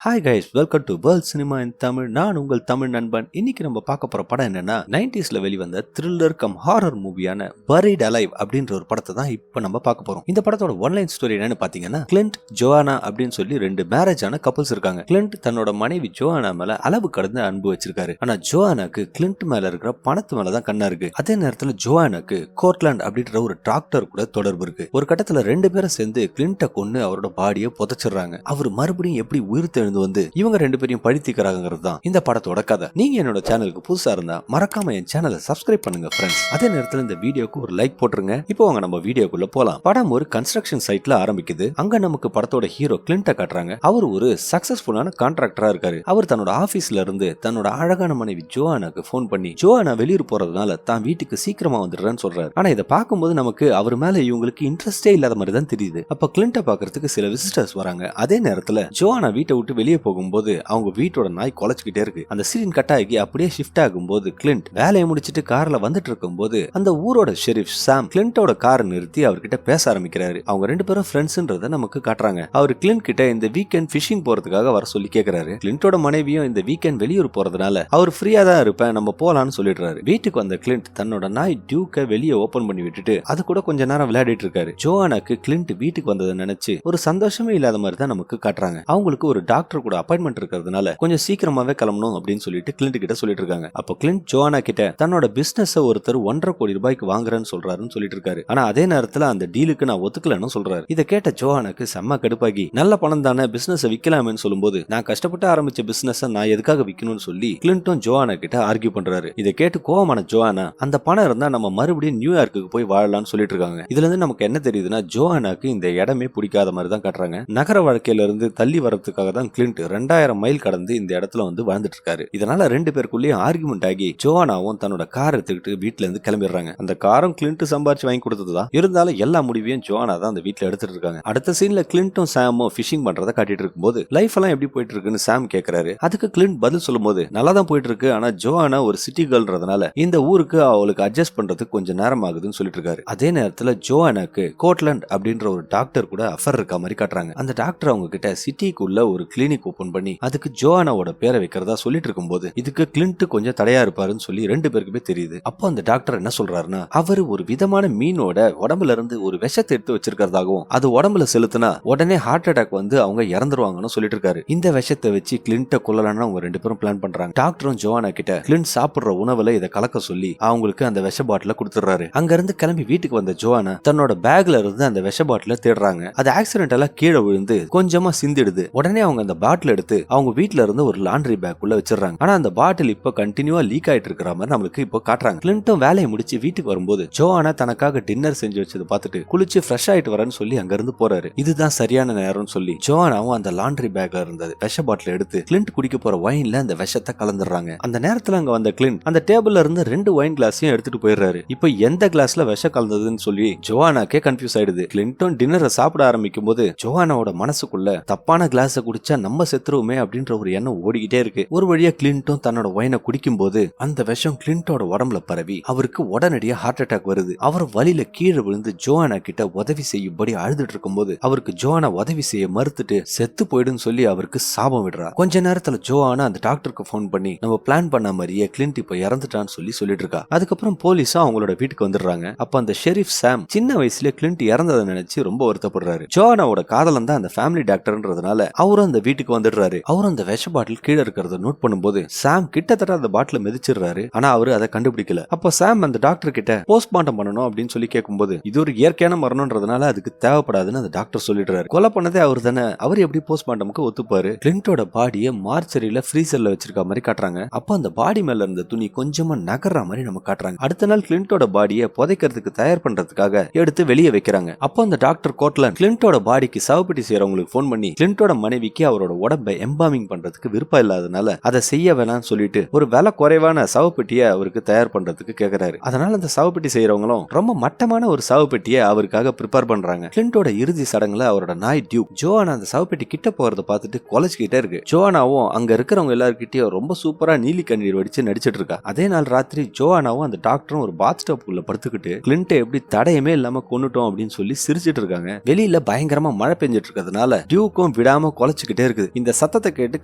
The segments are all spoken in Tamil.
Hi guys, welcome to world cinema இன் தமிழ். நான் உங்கள் தமிழ் நண்பன். இன்னைக்கு நம்ம பார்க்க போற படம் என்னன்னா 90sல வெளிவந்த த்ரில்லர் கம் ஹாரர் மூவியான பரீட் அலைவ் அப்படின்ற ஒரு படத்தை தான் இப்போ நம்ம பார்க்க போறோம். இந்த படத்தோட ஒன்லைன் ஸ்டோரி என்னன்னு பாத்தீங்கன்னா, கிளின்ட் ஜோவானா அப்படின்னு சொல்லி ரெண்டு மேரேஜ் ஆன கப்பல்ஸ் இருக்காங்க. கிளின்ட் தன்னோட மனைவி ஜோவானா மேல அளவு கடந்த அன்பு வச்சிருக்காரு. ஆனா ஜோவானாக்கு கிளின்ட் மேல இருக்கிற பணத்து மேலதான் கண்ணா இருக்கு. அதே நேரத்துல ஜோவானாக்கு கோர்ட்லாண்ட் அப்படின்ற ஒரு டாக்டர் கூட தொடர்பு இருக்கு. ஒரு கட்டத்துல ரெண்டு பேரும் சேர்ந்து கிளின்ட்டை கொன்னு அவரோட பாடியை புதைச்சிடுறாங்க. அவர் மறுபடியும் எப்படி உயிர் வந்து இவங்க ரெண்டு பேரையும் பழித்திக்கிறாங்கிறது தான் இந்த படத்தோட கதை. நீங்க என்னோட சேனலுக்கு புதுசா இருந்தா மறக்காம என் சேனலை சப்ஸ்கிரைப் பண்ணுங்க ஃப்ரெண்ட்ஸ். அதே நேரத்துல இந்த வீடியோக்கு ஒரு லைக் போட்டுருங்க. இப்போ வாங்க நம்ம வீடியோக்குள்ள போலாம். படம் ஒரு கன்ஸ்ட்ரக்ஷன் சைட்ல ஆரம்பிக்குது. அங்க நமக்கு படத்தோட ஹீரோ கிளின்ட்ட காட்டுறாங்க. அவர் ஒரு சக்சஸ்ஃபுல்லான கான்ட்ராக்டரா இருக்காரு. அவர் தன்னோட ஆபீஸ்ல இருந்து தன்னோட அழகான மனைவி ஜோவானாக்கு போன் பண்ணி ஜோவானா வெளியூர் போறதுனால தான் வீட்டுக்கு சீக்கிரமா வந்துடுறேன்னு சொல்றாரு. ஆனா இதை பார்க்கும்போது நமக்கு அவர் மேல இவங்களுக்கு இன்ட்ரெஸ்டே இல்லாத மாதிரி தான் தெரியுது. அப்ப கிளின்ட்ட பாக்குறதுக்கு சில விசிட்டர்ஸ் வராங்க. அதே நேரத்துல ஜோவானா வீட்டை விட்டு வெளியே போகும்போது அவங்க வீட்டோட நாய் குலைச்சுக்கிட்டே இருக்கு. அந்த சீன் கட் ஆகி அப்படியே ஷிஃப்ட் ஆகும்போது கிளின்ட் வேலையை முடிச்சிட்டு கார்ல வந்துட்டு இருக்கும்போது அந்த ஊரோட ஷெரீஃப் சாம் கிளின்ட்டோட காரை நிறுத்தி அவர்கிட்ட பேச ஆரம்பிக்கிறாரு. அவங்க ரெண்டு பேரும் ஃப்ரெண்ட்ஸ்ன்றத நமக்கு காட்டுறாங்க. அவர் கிளின்ட் கிட்ட இந்த வீக்கெண்ட் ஃபிஷிங் போறதுக்காக வர சொல்லி கேக்குறாரு. கிளின்ட்டோட மனைவியும் இந்த வீக்கெண்ட் வெளியூர் போறதுனால அவர் ஃப்ரீயா தான் இருப்பேன், நம்ம போலான்னு சொல்லிடுறாரு. வீட்டுக்கு வந்த கிளின்ட் தன்னோட நாய் டியூக்க வெளியே ஓபன் பண்ணி விட்டுட்டு அது கூட கொஞ்ச நேரம் விளையாடிட்டு இருக்காரு. ஜோவானாக்கு கிளின்ட் வீட்டுக்கு வந்ததை நினைச்சு ஒரு சந்தோஷமே இல்லாத மாதிரி தான் நமக்கு காட்டுறாங்க. அவங்களுக்கு ஒரு டாக்டர் கூட அப்பாயின்மெண்ட் இருக்கிறதுனால கொஞ்சம் சீக்கிரமாவே கிளம்பணும் அப்படின்னு சொல்லிட்டு கிளின்ட் கிட்ட சொல்லிட்டு இருக்காங்க. அப்போ கிளின்ட் ஜோவானா கிட்ட தன்னோட பிசினஸ் ஒருத்தர் 1.5 கோடி ரூபாய்க்கு வாங்குறேன்னு சொல்றாருன்னு சொல்லிட்டு இருக்காரு. ஆனா அதே நேரத்துல அந்த டீலுக்கு நான் ஒத்துக்கலன்னு சொல்றாரு. இதை கேட்ட ஜோவானாக்கு செம்ம கடுப்பாகி, நல்ல பணம் தானே, பிசினஸ் விக்கலாமேன்னு சொல்லும்போது நான் கஷ்டப்பட்டு ஆரம்பிச்ச பிசினஸ் நான் எதுக்காக விக்கணும்னு சொல்லி கிளின்ட்டும் ஜோவானா கிட்ட ஆர்கியூ பண்றாரு. இதை கேட்டு கோவமான ஜோவானா, அந்த பணம் இருந்தா நம்ம மறுபடியும் நியூயார்க்கு போய் வாழலாம்னு சொல்லிட்டு இருக்காங்க. இதுல இருந்து நமக்கு என்ன தெரியுதுன்னா, ஜோவானாக்கு இந்த இடமே பிடிக்காத மாதிரி தான் காட்டுறாங்க. நகர வாழ்க்கையில இருந்து தள்ளி வரதுக்காக தான் கிளின்ட் 2000 மைல் கடந்து இந்த இடத்துல வந்து வாழ்ந்துட்டு இருக்காரு. இதனால ரெண்டு பேருக்குள்ளேயும் ஆர்குமெண்ட் ஆகி ஜோவானாவும் தன்னோட கார் எடுத்துக்கிட்டு வீட்டுல இருந்து கிளம்பிடுறாங்க. அந்த காரும் கிளின்ட் சம்பாரிச்சு வாங்கி கொடுத்ததுதான். இருந்தாலும் எல்லா முடிவையும் ஜோவானா தான் அந்த வீட்டுல எடுத்துட்டு இருக்காங்க. அடுத்த சீன்ல கிளின்ட்டும் சாமும் ஃபிஷிங் பண்றதை காட்டிட்டு இருக்கும்போது லைஃப் எல்லாம் எப்படி போயிட்டு இருக்குன்னு சாம் கேக்குறாரு. அதுக்கு கிளின்ட் பதில் சொல்லும் போது, நல்லா தான் போயிட்டு இருக்கு, ஆனா ஜோவானா ஒரு சிட்டி கேர்ள்ன்றதுனால இந்த ஊருக்கு அவளுக்கு அட்ஜஸ்ட் பண்றதுக்கு கொஞ்சம் நேரம் ஆகுதுன்னு சொல்லிட்டு இருக்காரு. அதே நேரத்துல ஜோவானாக்கு கோர்ட்லாண்ட் அப்படின்ற ஒரு டாக்டர் கூட அஃபர் இருக்க மாதிரி காட்டுறாங்க. அந்த டாக்டர் அவங்க கிட்ட சிட்டிக்குள்ள ஒரு கிளினிக் ஓபன் பண்ணி அதுக்கு ஜோவானாவோட பேரை வைக்கிறதா சொல்லிட்டு இருக்கும்போது இதுக்கு கிளின்ட் கொஞ்சம் தடையா இருப்பாருன்னு சொல்லி ரெண்டு பேருக்குமே தெரியுது. அப்போ அந்த டாக்டர் என்ன சொல்றாருன்னா, அவரு ஒரு விதமான மீனோட உடம்புல இருந்து ஒரு விஷத்தை எடுத்து வச்சிருக்கிறதாகவும் அது உடம்புல செலுத்தினா உடனே ஹார்ட் அட்டாக் வந்து அவங்க இறந்துருவாங்கன்னு சொல்லிட்டு இருக்காரு. இந்த விஷத்தை வச்சு கிளின்ட்ட கொல்லலாம்னு அவங்க ரெண்டு பேரும் பிளான் பண்றாங்க. டாக்டரும் ஜோவானா கிட்ட கிளின்ட் சாப்பிடுற உணவுல இதை கலக்க சொல்லி அவங்களுக்கு அந்த விஷ பாட்டில கொடுத்துறாரு. அங்க இருந்து கிளம்பி வீட்டுக்கு வந்த ஜோவானா தன்னோட பேக்ல இருந்து அந்த விஷ பாட்டில தேடுறாங்க. அது ஆக்சிடென்டலா கீழே விழுந்து கொஞ்சமா சிந்திடுது. உடனே அவங்க அந்த பாட்டில் எடுத்து அவங்க வீட்டுல இருந்து ஒரு லாண்டரி பேக் உள்ள வச்சிடறாங்க. ஆனா அந்த பாட்டில் இப்ப கண்டினியூவா லீக் ஆயிட்டு இருக்கிற மாதிரி நம்மளுக்கு இப்போ காட்டுறாங்க. கிளின்ட்டும் வேலையை முடிச்சு வீட்டுக்கு வரும்போது ஜோவானா தனக்காக டின்னர் செஞ்சு வச்சதை பார்த்துட்டு குளிச்சு ஃப்ரெஷ் ஆயிட்டு வரேன்னு சொல்லி அங்க இருந்து போறாரு. இதுதான் சரியான நேரம்னு சொல்லி ஜோவானாவும் அந்த லாண்டரி பேக்ல இருந்தது விஷ பாட்டில் எடுத்து கிளின்ட் குடிக்க போற வைன்ல அந்த விஷத்தை கலந்துடுறாங்க. அந்த நேரத்துல அங்க வந்த கிளின்ட் அந்த டேபிள்ல இருந்து 2 வைன் கிளாஸையும் எடுத்துட்டு போயிடுறாரு. இப்போ எந்த கிளாஸ்ல விஷம் கலந்ததுன்னு சொல்லி ஜோவானாக்கே கன்ஃபியூஸ் ஆயிடுது. கிளின்ட்டும் டின்னரை சாப்பிட ஆரம்பிக்கும் போது ஜோவானாவோட மனசுக்குள்ள தப்பான கிளாஸை குடிச்சா நம்ம செத்துருவோமே அப்படின்ற ஒரு எண்ணம் ஓடிக்கிட்டே இருக்கு. ஒரு வழியா கிளின்ட்டும் தன்னோட வைனை குடிக்கும் போது அந்த விஷம் கிளின்ட்டோட உடம்புல பரவி அவருக்கு உடனடியா ஹார்ட் அட்டாக் வருது. அவர் வழியில கீழே விழுந்து ஜோவானா கிட்ட உதவி செய்யும்படி அழுதுட்டு இருக்கும்போது அவருக்கு ஜோவானா உதவி செய்ய மறுத்துட்டு செத்து போயிடுன்னு சொல்லி அவருக்கு சாபம் விடுறா. கொஞ்ச நேரத்துல ஜோவானா அந்த டாக்டருக்கு போன் பண்ணி நம்ம பிளான் பண்ண மாதிரியே கிளின்ட் இப்ப இறந்துட்டான்னு சொல்லிட்டு இருக்கா. அதுக்கப்புறம் போலீஸா அவங்களோட வீட்டுக்கு வந்துடுறாங்க. அப்ப அந்த ஷெரீஃப் சாம் சின்ன வயசுல கிளின்ட் இறந்ததை நினைச்சு ரொம்ப வருத்தப்படுறாரு. ஜோவானாவோட காதலன் தான் அந்த ஃபேமிலி டாக்டர்ன்றதுனால அவரும் அந்த வீட்டுக்கு வந்துடுறாரு. அவரும் அந்த விஷ பாட்டில் கீழே இருக்கிறத நோட் பண்ணும்போது சாம் கிட்டத்தட்ட அந்த பாட்டில மிதிச்சிடுறாரு. ஆனா அவரு அதை கண்டுபிடிக்கல. அப்போ சாம் அந்த டாக்டர் கிட்ட போஸ்ட்மார்ட்டம் பண்ணணும் அப்படின்னு சொல்லி கேட்கும்போது இது ஒரு இயற்கையான மரணம்ன்றதுனால அதுக்கு தேவைப்படாதுன்னு அந்த டாக்டர் சொல்லிடுறாரு. கொலை பண்ணதே அவர் தானே, அவர் எப்படி போஸ்ட்மார்ட்டமுக்கு ஒத்துப்பாரு? கிளின்ட்டோட பாடியை மார்ச்சரியில ஃப்ரீசர்ல வச்சிருக்க மாதிரி காட்டுறாங்க. அப்போ அந்த பாடி மேல இருந்த துணி கொஞ்சமா நகர்ற மாதிரி நம்ம காட்டுறாங்க. அடுத்த நாள் கிளின்ட்டோட பாடியை புதைக்கிறதுக்கு தயார் பண்றதுக்காக எடுத்து வெளியே வைக்கிறாங்க. அப்போ அந்த டாக்டர் கோர்ட்லாண்ட் கிளின்ட்டோட பாடிக்கு சவப்பெட்டி செய்யறவங்களுக்கு போன் பண்ணி கிளின்ட்டோட மனைவிக்கு அவரோட உடம்பை எம்பாமிங் பண்றதுக்கு விருப்பம் இல்லாதனால அதை செய்ய வேணாம்னு சொல்லிட்டு ஒரு விலை குறைவான சவப்பெட்டியை அவருக்கு தயார் பண்றதுக்கு கேக்குறாரு. அதனால அந்த சவப்பெட்டி செய்யறவங்களும் ரொம்ப மட்டமான ஒரு சவப்பெட்டியை அவருக்காக ப்ரிப்பேர் பண்றாங்க. கிளின்ட்டோட இறுதி சடங்குல அவரோட நாய் டியூக் ஜோவானா அந்த சவப்பெட்டி கிட்ட போறத பார்த்துட்டு குலைச்சுக்கிட்டே இருக்கு. ஜோவானாவும் அங்க இருக்கிறவங்க எல்லாருக்கிட்டையும் ரொம்ப சூப்பரா நீலி கண்ணீர் வடிச்சு நடிச்சிட்டு இருக்கா. அதே நாள் ராத்திரி ஜோவானாவும் அந்த டாக்டரும் ஒரு பாத் ஸ்டாப்குள்ள படுத்துக்கிட்டு கிளின்ட்டை எப்படி தடையமே இல்லாம கொன்னுட்டோம் அப்படின்னு சொல்லி சிரிச்சிட்டு இருக்காங்க. வெளியில பயங்கரமா மழை பெஞ்சிட்டு இருக்கிறதுனால டியூக்கும் விடாம குலைச்சுக்கிட்டே இருக்குது. இந்த சத்தத்தை கேட்டு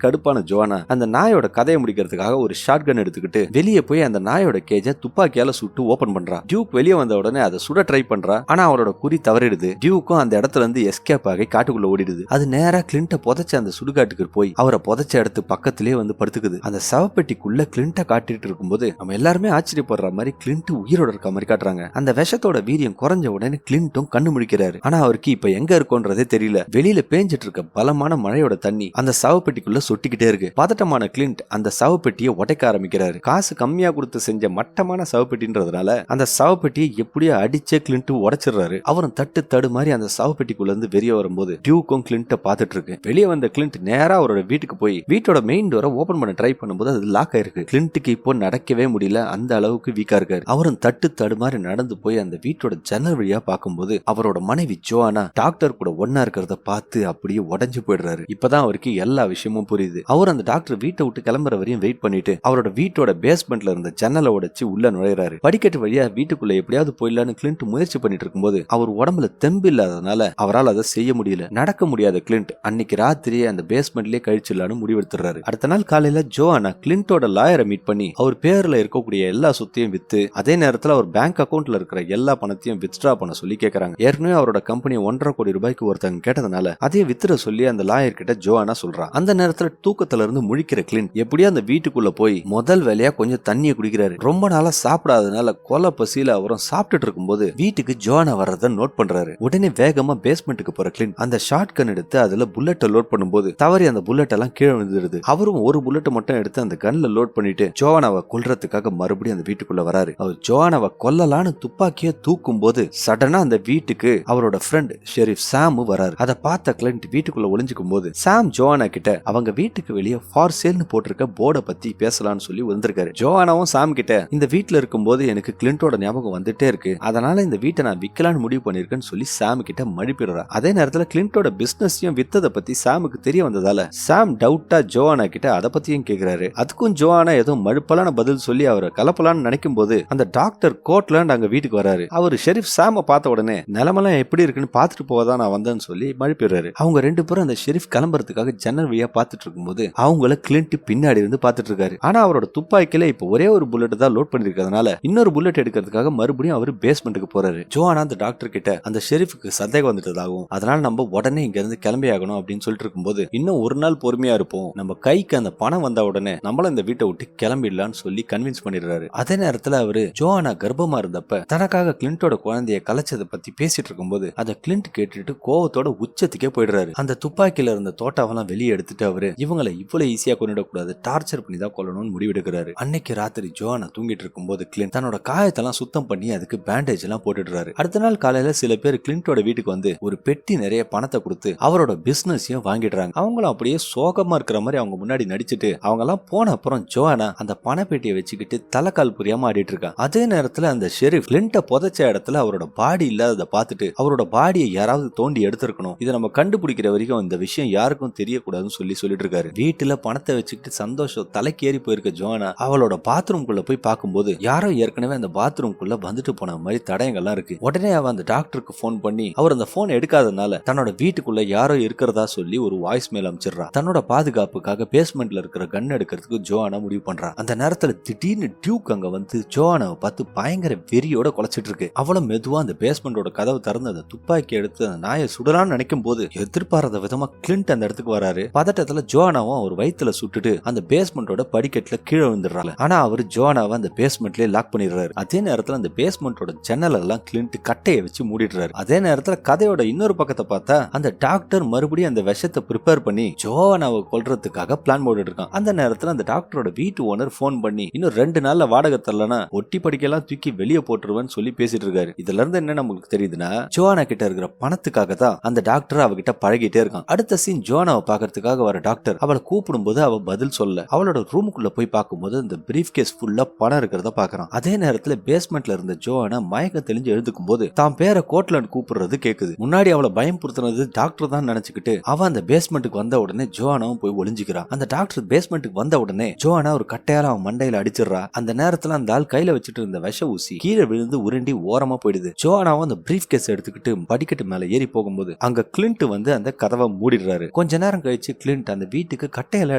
கடுப்பான ஜோவானா அந்த நாயோட கதையை முடிக்கிறதுக்காக ஒரு ஷாட் கன் எடுத்துக்கிட்டு வெளியே போய் அந்த நாயோட கேஜை துப்பாக்கியால சுட்டு ஓபன் பண்றா. டியூக் வெளியே வந்த உடனே அதை சுட ட்ரை பண்றா. ஆனா அவரோட குறி தவறிடுது. டியூக்கும் அந்த இடத்துல இருந்து எஸ்கேப் ஆகி காட்டுக்குள்ள ஓடிடுது. அது நேரா கிளின்ட்ட புதைச்ச அந்த சுடுகாட்டுக்கு போய் அவரை புதைச்ச இடத்து பக்கத்திலேயே வந்து படுத்துக்குது. அந்த சவப்பெட்டிக்குள்ள கிளின்ட்ட காட்டிட்டு இருக்கும்போது நம்ம எல்லாருமே ஆச்சரியப்படுற மாதிரி கிளின்ட் உயிரோட இருக்க மாதிரி காட்டுறாங்க. அந்த விஷத்தோட வீரியம் குறைஞ்ச உடனே கிளின்ட்டும் கண்ணு முடிக்கிறாரு. ஆனா அவருக்கு இப்ப எங்க இருக்கோன்றதே தெரியல. வெளியில பேஞ்சிட்டு இருக்க பலமான மழையோட தண்ணி அந்த சவப்பெட்டிக்குள்ள சொட்டிக்கிட்டே இருக்கு. பதட்டமான கிளின்ட் அந்த சவப்பெட்டியை உடைக்க ஆரம்பிக்கிறாரு. காசு கம்மியா கொடுத்து செஞ்ச மட்டமான சவப்பெட்டின்றதுனால அந்த சவப்பெட்டியை எப்படியோ அடிச்சே கிளின்ட் உடைச்சிடுறாரு. அவரும் தட்டு தடு மாதிரி அந்த சவப்பெட்டிக்குள்ள இருந்து வெளியே வரும்போது டியூக்கும் கிளின்ட்ட பாத்துட்டு இருக்கு. வெளியே வந்த கிளின்ட் நேரா அவரோட வீட்டுக்கு போய் வீட்டோட மெயின் டோரை ஓபன் பண்ண ட்ரை பண்ணும்போது அது லாக் ஆயிருக்கு. கிளின்ட்டுக்கு இப்போ நடக்கவே முடியல. அந்த அளவுக்கு வீக்கா இருக்காரு. அவரும் தட்டு தடு மாதிரி நடந்து போய் அந்த வீட்டோட ஜன்னல் வழியா பார்க்கும்போது அவரோட மனைவி ஜோவானா டாக்டர் கூட ஒன்னா இருக்கிறத பார்த்து அப்படியே உடைஞ்சு போயிடுறாரு. இப்பதான் அவருக்கு எல்லா விஷயமும் புரியுது. அவர் அந்த டாக்டர் வீட்டை விட்டு கிளம்புற வரையும் வெயிட் பண்ணிட்டு அவரோட வீட்டோட பேஸ்மெண்ட்ல இருந்த ஜன்னலை உடைச்சு உள்ள நுழைறாரு. படிக்கட்டு வழியா வீட்டுக்குள்ள எப்படியாவது போயிடலான்னு கிளின்ட் முயற்சி பண்ணிட்டு இருக்கும்போது அவர் உடம்புல தெம்பு இல்லாதனால அவரால் அதை செய்ய முடியல. நடக்க முடியாத கிளின்ட் அன்னைக்கு ராத்திரியே அந்த பேஸ்மெண்ட்லயே கழிச்சிடலான்னு முடிவெடுத்துறாரு. அடுத்த நாள் காலையில ஜோவானா கிளின்ட்டோட லாயரை மீட் பண்ணி அவர் பேர்ல இருக்கக்கூடிய எல்லா சொத்தையும் வித்து அதே நேரத்துல அவர் பேங்க் அக்கௌண்ட்ல இருக்கிற எல்லா பணத்தையும் வித்ட்ரா பண்ண சொல்லி கேக்குறாங்க. ஏற்கனவே அவரோட கம்பெனி 1.5 கோடி ரூபாய்க்கு ஒருத்தங்க கேட்டதுனால அதே வித்துற சொல்லி அந்த லாயர் கிட்ட ஜோவானா சொல்றான். அந்த நேரத்துல தூக்கத்துல இருந்து முழிக்கிற கிளின்ட் எப்படியோ அந்த வீட்டுக்குள்ள போய் முதல் வேலையா கொஞ்சம் தண்ணியை குடிக்கிறாரு. ரொம்ப நாளா சாப்பிடாதனால கொலை பசியில அவரும் சாப்பிட்டுட்டு இருக்கும்போது வீட்டுக்கு ஜோவானா வர்றத நோட் பண்றாரு. உடனே வேகமா பேஸ்மெண்ட்டுக்கு போற கிளின்ட் அந்த ஷார்ட் கன் எடுத்து அதுல புல்லட்டை லோட் பண்ணும்போது தவறி அந்த புல்லட் எல்லாம் கீழே விழுந்துருது. அவரும் ஒரு புல்லட்டை மட்டும் எடுத்து அந்த கன்ல லோட் பண்ணிட்டு ஜோவானாவை கொல்றதுக்காக மறுபடியும் அந்த வீட்டுக்குள்ள வராரு. அவர் ஜோவானாவை கொல்லலான்னு துப்பாக்கிய தூக்கும் போது சடனா அந்த வீட்டுக்கு அவரோட ஃப்ரெண்ட் ஷெரீஃப் சாம் வராரு. அதை பார்த்த கிளின்ட் வீட்டுக்குள்ள ஒளிஞ்சுக்கும் போது சாம் ஜோவானா கிட்ட அவங்க வீட்டுக்கு வெளியே ஃபார் சேல்னு போட்டிருக்க போர்டை பத்தி பேசலாம்னு சொல்லி வந்திருக்காரு. ஜோவானாவும் சாம் கிட்ட இந்த வீட்டுல இருக்கும்போது எனக்கு கிளின்ட்டோட ஞாபகம் வந்துட்டே இருக்கு, அதனால இந்த வீட்டை நான் விக்கலான்னு முடிவு பண்ணிருக்கேன்னு சொல்லி சாம் கிட்ட மழுப்பிடுறா. அதே நேரத்துல கிளின்ட்டோட பிசினஸையும் வித்ததை பத்தி சாமுக்கு தெரிய வந்ததால சாம் டவுட்டா ஜோவானா கிட்ட அதை பத்தியும் கேக்குறாரு. அதுக்கும் ஜோவானா ஏதோ மழுப்பலான பதில் சொல்லி அவரை கலப்பலான்னு நினைக்கும் போது அந்த டாக்டர் கோட்லாண்ட் அங்க வீட்டுக்கு வராரு. அவரு ஷெரீஃப் சாம பார்த்த உடனே நிலமெல்லாம் எப்படி இருக்குன்னு பாத்துட்டு போவதான் நான் வந்தேன்னு சொல்லி மழுப்பிடுறாரு. அவங்க ரெண்டு பேரும் அந்த ஷெரீஃப் கிளம்புறதுக்காக ஜன்னல் வழியா பாத்துட்டு இருக்கும்போது அவங்கள கிளின்ட் பின்னாடி இருந்து பாத்துட்டு இருக்காரு. ஆனா அவரோட துப்பாக்கில இப்ப ஒரே ஒரு புல்லட் தான் லோட் பண்ணிருக்கிறதுனால இன்னொரு புல்லட் எடுக்கிறதுக்காக மறுபடியும் அவரு பேஸ்மெண்ட்டுக்கு போறாரு. ஜோவானா அந்த டாக்டர் கிட்ட அந்த ஷெரீஃப்க்கு சந்தேகம் வந்துட்டதாகவும் அதனால நம்ம உடனே இங்க இருந்து கிளம்பி ஆகணும் அப்படின்னு சொல்லிட்டு இருக்கும்போது இன்னும் ஒரு நாள் பொறுமையா இருப்போம், நம்ம கைக்கு அந்த பணம் வந்த உடனே நம்மள இந்த வீட்டை விட்டு கிளம்பிடலான்னு சொல்லி கன்வின்ஸ் பண்ணிடுறாரு. அதே நேரத்துல அவரு ஜோவானா கர்ப்பமா இருந்தப்ப தனக்காக கிளின்ட்டோட குழந்தைய கலைச்சதை பத்தி பேசிட்டு இருக்கும்போது அதை கிளின்ட் கேட்டுட்டு கோவத்தோட உச்சத்துக்கே போயிடுறாரு. அந்த துப்பாக்கியில இருந்த தோட்டாவெல்லாம் வெளியே எடுத்துட்டு அவரு இவங்களை இவ்வளவு ஈஸியா கொண்டுடக்கூடாது, டார்ச்சர் பண்ணி தான் கொல்லணும்னு முடிவெடுக்கிறாரு. அன்னைக்கு ராத்திரி ஜோவானா தூங்கிட்டு இருக்கும்போது கிளின்ட் தன்னோட காயத்தெல்லாம் சுத்தம் பண்ணி அதுக்கு பேண்டேஜ் எல்லாம் போட்டுடுறாரு. அடுத்த நாள் காலையில சில பேர் கிளின்ட்டோட வீட்டுக்கு வந்து ஒரு பெட்டி நிறைய பணத்தை கொடுத்து அவரோட பிசினஸையும் வாங்கிடுறாங்க. அவங்களும் அப்படியே சோகமா இருக்கிற மாதிரி அவங்க முன்னாடி நடிச்சுட்டு அவங்க எல்லாம் போன அப்புறம் ஜோவானா அந்த பணப்பெட்டியை வச்சுக்கிட்டு தலைக்கால் புரியாம ஆடிட்டு இருக்கான். அதே நேரத்துல அந்த ஷெரீஃப் கிளின்ட்ட புதைச்ச இடத்துல அவரோட பாடி இல்லாததை பார்த்துட்டு அவரோட பாடியை யாராவது தோண்டி எடுத்திருக்கணும், இதை நம்ம கண்டுபிடிக்கிற வரைக்கும் இந்த விஷயம் யாருக்கும் தெரியக்கூடாதுன்னு சொல்லிட்டு இருக்காரு. வீட்டுல பணத்தை வச்சுக்கிட்டு சந்தோஷம் தலைக்கேறி போயிருக்க ஜோவானா அவளோட பாத்ரூம்குள்ள போய் பார்க்கும்போது யாரோ ஏற்கனவே அந்த பாத்ரூம்குள்ள வந்துட்டு போன மாதிரி தடயங்கள்லாம் இருக்கு. உடனே அவ அந்த டாக்டருக்கு போன் பண்ணி அவர் அந்த போன் எடுக்காதனால தன்னோட வீட்டுக்குள்ள யாரோ இருக்கிறதா சொல்லி ஒரு வாய்ஸ் மேல் அமைச்சிடுறா. தன்னோட பாதுகாப்புக்காக பேஸ்மெண்ட்ல இருக்கிற கன் எடுக்கிறதுக்கு ஜோவானா முடிவு பண்றா. அந்த நேரத்துல திடீர்னு டியூக் அங்க வந்து ஜோவானாவை பார்த்து பயங்கர வெறியோட குலைச்சிட்டு இருக்கு. அவளும் மெதுவா அந்த பேஸ்மெண்டோட கதவு திறந்து அந்த துப்பாக்கி எடுத்து அந்த நாயை சுடலான்னு நினைக்கும் போது எதிர்பாராத விதமா கிளின்ட் அந்த இடத்துக்கு வராரு. பதட்டத்துல ஜோவானாவும் அவர் வயித்துல சுட்டுட்டு அந்த பேஸ்மெண்டோட படிக்கட்டுல கீழே விழுந்துடுறாங்க. ஆனா அவர் ஜோவானாவை அந்த பேஸ்மெண்ட்லயே லாக் பண்ணிடுறாரு. அதே நேரத்துல அந்த பேஸ்மெண்டோட ஜன்னல் எல்லாம் கிளின்ட் கட்டையை வச்சு மூடிடுறாரு. அதே நேரத்துல கதையோட இன்னொரு பக்கத்தை பார்த்தா அந்த டாக்டர் மறுபடியும் அந்த விஷத்தை ப்ரிப்பேர் பண்ணி ஜோவானாவை கொல்றதுக்காக பிளான் போட்டுட்டு இருக்கான். அந்த நேரத்துல அந்த டாக்டரோட வீட்டு ஓனர் போன் பண்ணி இன்னும் 2 நாள்ல வாடகை தரலனா ஒட்டி படிக்கலாம் தூக்கி வெளியே போட்டுருவேன்னு சொல்லி பேசிட்டு இருக்காரு. இதுல இருந்து என்ன நமக்கு தெரியுதுன்னா ஜோவானா கிட்ட இருக்கிற பணத்துக்காக தான் அந்த டாக்டர் அவகிட்ட பழகிட்டே இருக்கான். அடுத்த சீன் ஜோவானாவை பாக்கிறதுக்காக வர டாக்டர் அவளை கூப்பிடும் போது அவ பதில் சொல்ல அவளோட ரூமுக்குள்ள போய் பார்க்கும்போது இந்த பிரீஃப் கேஸ் ஃபுல்லா பணம் இருக்கிறத பாக்குறான். அதே நேரத்துல பேஸ்மெண்ட்ல இருந்த ஜோவானா மயக்கம் தெளிஞ்சு எழுதுக்கும் போது தான் பேரை கோட்லாண்ட் கூப்பிடுறது கேக்குது. முன்னாடி அவளை பயம்படுத்தினது டாக்டர் தான் நினைச்சுக்கிட்டு அவ அந்த பேஸ்மெண்ட்டுக்கு வந்த உடனே ஜோவானாவும் போய் ஒளிஞ்சுக்கிறான். அந்த டாக்டர் பேஸ்மெண்ட்டுக்கு வந்த உடனே ஜோவானா ஒரு கட்டையால அவன் மண்டையில அடிச்சிடறா. அந்த நேரத்துல அந்த ஆள் கையில வச்சுட்டு இருந்த விஷ ஊசி கீழே விழுந்து உருண்டி ஓரமா போயிடுது. ஜோவானாவும் அந்த பிரீஃப் கேஸ் எடுத்துக்கிட்டு படிக்கட்டு மேல ஏறி போகும்போது அங்க கிளின்ட் வந்து அந்த கதவை மூடிடுறாரு. கொஞ்ச நேரம் கழிச்சு கிளின்ட் அந்த வீட்டுக்கு கட்டையெல்லாம்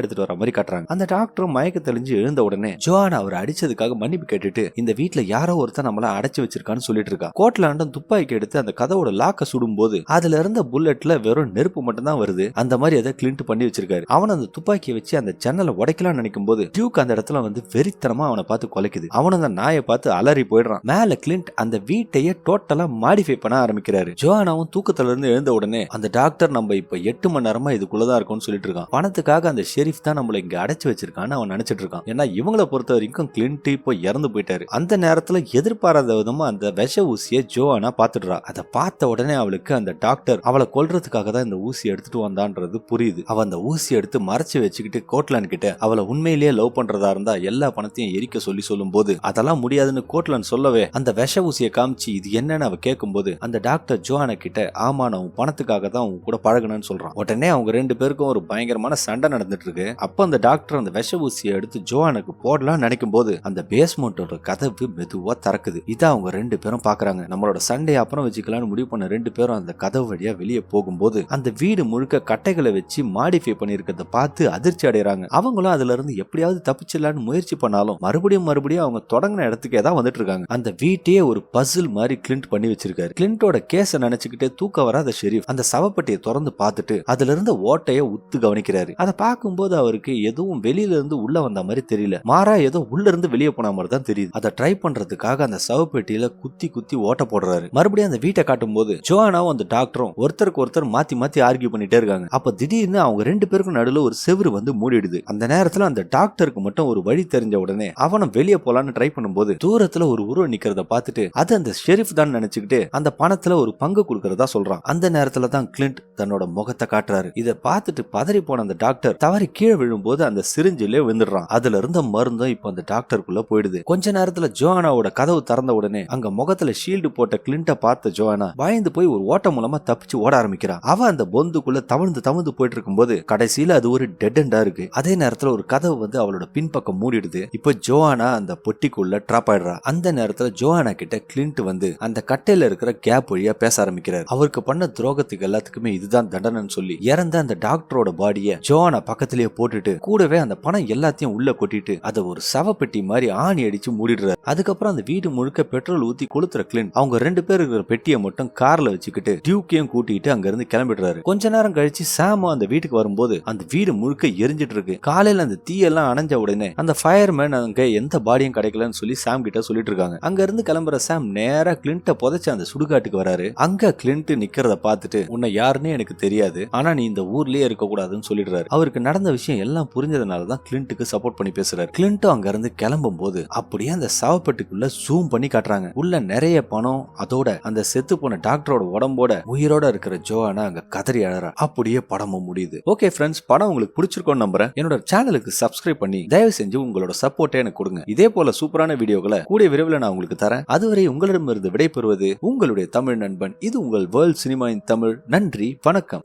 எடுத்துட்டு வர மாதிரி காட்டுறாங்க. அந்த டாக்டரும் மயக்க தெளிஞ்சு எழுந்த உடனே ஜோவானா அவர் அடிச்சதுக்காக மன்னிப்பு கேட்டுட்டு இந்த வீட்டுல யாரோ ஒருத்தர் நம்மள அடைச்சு வச்சிருக்கான்னு சொல்லிட்டு இருக்கா. கோட்லாண்டம் துப்பாக்கி எடுத்து அந்த கதவோட லாக்க சுடும் போது அதுல இருந்த புல்லட்ல வெறும் நெருப்பு மட்டும் தான் வருது. அந்த மாதிரி அதை கிளின்ட் பண்ணி வச்சிருக்காரு. அவன் அந்த துப்பாக்கியை வச்சு அந்த ஜன்னலை உடைக்கலாம் நினைக்கும் போது டியூக் அந்த இடத்துல வந்து வெறித்தனமா அவனை பார்த்து கொலைக்குது. அவன் அந்த நாயை பார்த்து அலறி போயிடுறான். மேல கிளின்ட் அந்த வீட்டையே டோட்டலா மாடிஃபை பண்ண ஆரம்பிக்கிறாரு. ஜோவானாவும் தூக்கத்துல இருந்து எழுந்த உடனே அந்த டாக்டர் நம்ம இப்ப 8 மணி நேரமா இதுக்குள்ளதான் இருக்கும்னு சொல்லிட்டு இருக்கான். பணத்துக்காக அந்த ஷெரீஃப் தான் நம்மள இங்க அடைச்சு வச்சிருக்கான்னு அவன் நினைச்சிட்டு இருக்கான். ஏன்னா இவங்களை பொறுத்த வரைக்கும் கிளின்ட் இப்போ இறந்து போயிட்டாரு. அந்த நேரத்துல எதிர்பாராத விதமா அந்த விஷ ஊசியை ஜோவானா பாத்துடுறா. அதை பார்த்த உடனே அவளுக்கு அந்த டாக்டர் அவளை கொல்றதுக்காக தான் இந்த ஊசி எடுத்துட்டு வந்தான்றது புரியுது. அவ அந்த ஊசி எடுத்து மறைச்சு வச்சுக்கிட்டு கோட்லாண்ட் கிட்ட அவளை உண்மையிலேயே லவ் பண்றதா இருந்தா எல்லா பணத்தையும் எரிக்க சொல்லும் போது அதெல்லாம் முடியாதுன்னு கோட்லாண்ட் சொல்லவே அந்த விஷ ஊசியை காமிச்சு இது என்னன்னு அவ கேட்கும் போது அந்த டாக்டர் ஜோவானா கிட்ட ஆமா நான் பணத்துக்காக தான் அவங்க கூட பழகணும்னு சொல்றான். உடனே அவங்க ரெண்டு பேருக்கும் ஒரு பயங்கரமான சண்டை நடந்துட்டு இருக்கு. அப்ப அந்த டாக்டர் அந்த விஷ ஊசியை எடுத்து ஜோவானுக்கு போடலாம் நினைக்கும் போது அந்த பேஸ்மெண்டோட கதவு மெதுவா திறக்குது. இதை அவங்க ரெண்டு பேரும் பாக்குறாங்க. நம்மளோட சண்டையை அப்புறம் வச்சுக்கலாம்னு முடிவு பண்ண ரெண்டு பேரும் அந்த கதவு வழியா வெளியே போகும்போது அந்த வீடு முழுக்க கட்டைகளை வச்சு மாடிஃபை பண்ணிருக்கிறத பார்த்து அதிர்ச்சி அடைறாங்க. அவங்களும் அதுல இருந்து எப்படியாவது தப்பிச்சிடலான்னு முயற்சி பண்ணாலும் மறுபடியும் அவங்க தொடங்கின இடத்துக்கே தான் வந்துட்டு இருக்காங்க. அந்த வீட்டையே ஒரு பசில் மாதிரி கிளின்ட் பண்ணி வச்சிருக்காரு. கிளின்ட்டோட கேஸ நினைச்சுக்கிட்டே தூக்க வராத ஷெரீஃப் அந்த சவப்பட்டியை திறந்து பார்த்துட்டு அதுல இருந்த ஓட்டைய உத்து கவனிக்கிறாரு. அதை பார்க்கும்போது அவருக்கு எதுவும் வெளியில இருந்து உள்ள வந்த மாதிரி தெரியல. மாறா ஏதோ உள்ள இருந்து வெளியே போன மாதிரி தான் தெரியுது. அதை ட்ரை பண்றதுக்காக அந்த சவப்பெட்டியில குத்தி ஓட்ட போடுறாரு. மறுபடியும் அந்த வீட்டை காட்டும் போது ஜோவானாவும் அந்த டாக்டரும் ஒருத்தருக்கு ஒருத்தர் மாத்தி ஆர்கியூ பண்ணிட்டே இருக்காங்க. அப்ப திடீர்னு அவங்க ரெண்டு பேருக்கும் நடுவில் ஒரு செவுரு வந்து மூடிடுது. அந்த நேரத்துல அந்த டாக்டருக்கு மட்டும் ஒரு வழி தெரிஞ்ச உடனே அவனும் வெளியே போலான்னு ட்ரை பண்ணும்போது தூரத்துல ஒரு உருவம் நிக்கிறத பார்த்துட்டு அது அந்த ஷெரீஃப் தான் நினைச்சுக்கிட்டு அந்த பணத்துல ஒரு பங்கு கொடுக்கறதா சொல்றான். அந்த நேரத்துல தான் கிளின்ட் தன்னோட முகத்தை காட்டுறாரு. இதை பார்த்துட்டு பதறி போன அந்த டாக்டர் தவறி கீழே விழும்போது அந்த சிரிஞ்சிலே விழுந்துடுறான். அதுல இருந்த மருந்தும் இப்ப அந்த டாக்டருக்குள்ள போயிடுது. கொஞ்ச நேரத்துல ஜோவானாவோட கதவு திறந்த உடனே அங்க முகத்துல ஷீல்டு போட்ட கிளின்ட்ட பார்த்த ஜோவானா பயந்து போய் ஒரு ஓட்ட மூலமா தப்பிச்சு ஓட ஆரம்பிக்கிறா. அவ அந்த பொந்துக்குள்ள தவழ்ந்து போயிட்டு இருக்கும்போது கடைசியில அது ஒரு டெட் எண்டா இருக்கு. அதே நேரத்துல ஒரு கதவு வந்து அவளோட பின்பக்கம் மூடிடுது. இப்ப ஜோவானா அந்த பொட்டிக்குள்ள டிராப் ஆயிடுறா. அந்த நேரத்துல ஜோவானா கிட்ட கிளின்ட் வந்து அந்த கட்டையில இருக்கிற கேப் வழியா பேச ஆரம்பிக்கிறார். அவருக்கு பண்ண துரோகத்துக்கு எல்லாத்துக்குமே இதுதான் தண்டனைன்னு சொல்லி இறந்த அந்த டாக்டரோட பாடிய ஜோவானா பக்கத்திலேயே போட்டுட்டு கூடவே அந்த பணம் எல்லாத்தையும் உள்ள கொட்டிட்டு அதை ஒரு சவப்பெட்டி மாதிரி ஆணி அடிச்சு மூடிடுறாரு. அதுக்கப்புறம் அந்த வீடு முழுக்க பெட்ரோல் ஊத்தி கொளுத்துற கிளின்ட் அவங்க ரெண்டு பேர் இருக்கிற பெட்டியை மட்டும் கார்ல வச்சுக்கிட்டு டியூக்கையும் கூட்டிட்டு அங்க இருந்து கிளம்பிடுறாரு. கொஞ்ச நேரம் கழிச்சு சாமும் அந்த வீட்டுக்கு வரும்போது அந்த வீடு முழுக்க எரிஞ்சிட்டு இருக்கு. காலையில அந்த தீயெல்லாம் அணைஞ்ச உடனே அந்த ஃபயர்மேன் அங்க எந்த பாடியும் கிடைக்கலன்னு சொல்லி சாம் கிட்ட சொல்லிட்டு இருக்காங்க. அங்க இருந்து கிளம்புற சாம் நேரா கிளின்ட்ட புதைச்சு அந்த சுடுகாட்டுக்கு வராரு. அங்க கிளின்ட் நிக்கிறத பார்த்துட்டு உன்னை யாருன்னே எனக்கு தெரியாது, ஆனா நீ இந்த ஊர்லயே இருக்க கூடாதுன்னு சொல்லிடுறாரு. அவருக்கு நடந்த விஷயம் எல்லாம் புரிஞ்சதுனாலதான் கிளின்ட்டுக்கு சப்போர்ட் பண்ணி பேசுறாரு. கிளின்ட்டும் அங்க இருந்து கிளம்பும் போது அப்படியே அந்த சவப்பெட்டிக்குள்ள ஜூம் பண்ணி காட்டுறாங்க. உள்ள நிறைய பணம், அதோட அந்த செத்து போன டாக்டரோட உடம்போட உயிரோட இருக்கிற ஜோவானா அங்க கதறி அழறா. அப்படியே படமும் முடியுது. ஓகே ஃப்ரெண்ட்ஸ், படம் உங்களுக்கு பிடிச்சிருக்கோன்னு நம்புறேன். என்னோட சேனலுக்கு சப்ஸ்கிரைப் பண்ணி தயவு செஞ்சு உங்களோட சப்போர்ட்டை எனக்கு கொடுங்க. இதே போல சூப்பரான வீடியோக்களை கூடிய விரைவில் நான் உங்களுக்கு தரேன். அதுவரை உங்களிடமிருந்து விடைபெறுவது உங்களுடைய தமிழ் நண்பன். இது உங்கள் வேர்ல்ட் சினிமா இன் தமிழ். நன்றி, வணக்கம்.